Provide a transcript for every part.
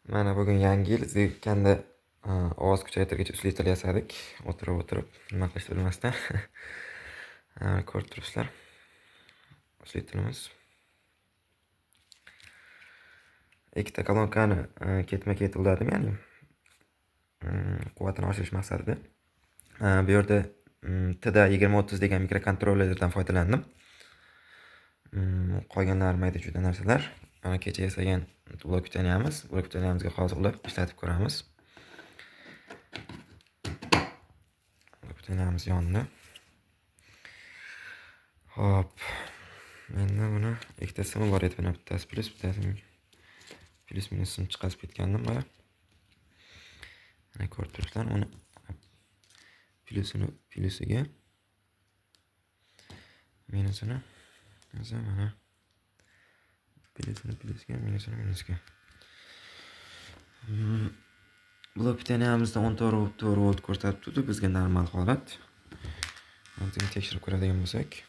Mana bugun yangi yil zerikanda ovoz kuchaytirgich uslitel yasadik. O'tirib nima qilishni bilmasdan. Ko'rib turibsizlar. Uslitelimiz. Ikkita kolonkani ketma-ket uladim, ya'ni quvvatini oshirish maqsadida. Bu yerda TD2030 degan mikrokontrollerdan foydalandim. Qolganlari mayda juda narsalar. Mana kecha yasagan blok kutaniyamiz. Blok kutaniyamizga hozir ulab ishlatib ko'ramiz. Blok kutaniyamiz yondi. Hop. Endi buni ikkitasini bor edi, mana bittasi plus, bittasi plus minusini chiqarib ketgandim mana. Mana ko'rib turibsizlar, uni plusiga minusini mana plusga minusga. Blok kutaniyamizda 14 volt ko'rsatib turdi, bizga normal holat. Mana tekshirib ko'radigan bo'lsak.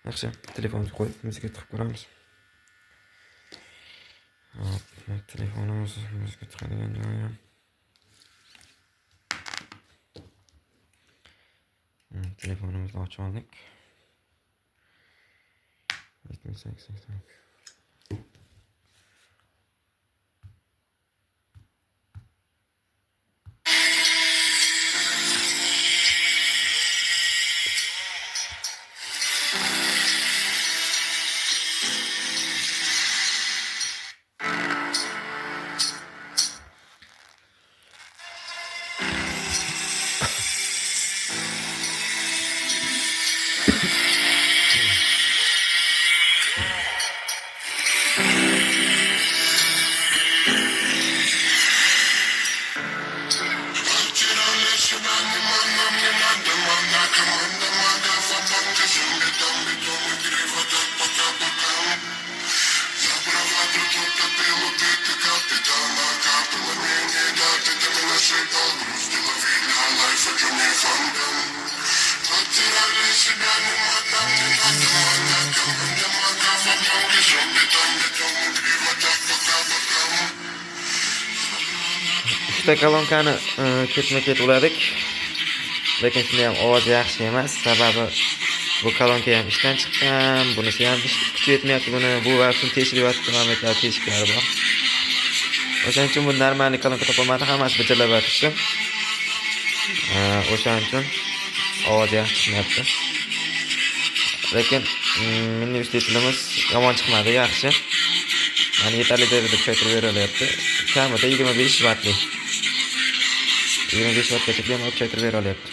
Yaxshi, telefonni qo'yib muzika tiqib ko'ramiz. Hop, telefonimiz muzika tiqadigan joyi. Telefonimizni ochib oldik. 7880. Ikkita kolonkani ketma-ket uladik. Lekin shunda ham ovoz yaxshi emas, sababi bu kolonka ham ishdan chiqqan, bunisi ham kuchi yetmayapti buni. Bu vaqtni tekshiryapti, mamlakatda teshiklari bor. O'shaning uchun bu normal kolonka topolmadi, hammasi bijirlab yotibdi. O'shaning uchun ovoz yaxshi chiqmayapti. Lekin mini uslitilimiz yomon chiqmadi, yaxshi. Mana yetarli darajada kuchaytirib beralyapti. Kamida 25 vatli. 25 vattgacha ham kuchaytirib beralyapti.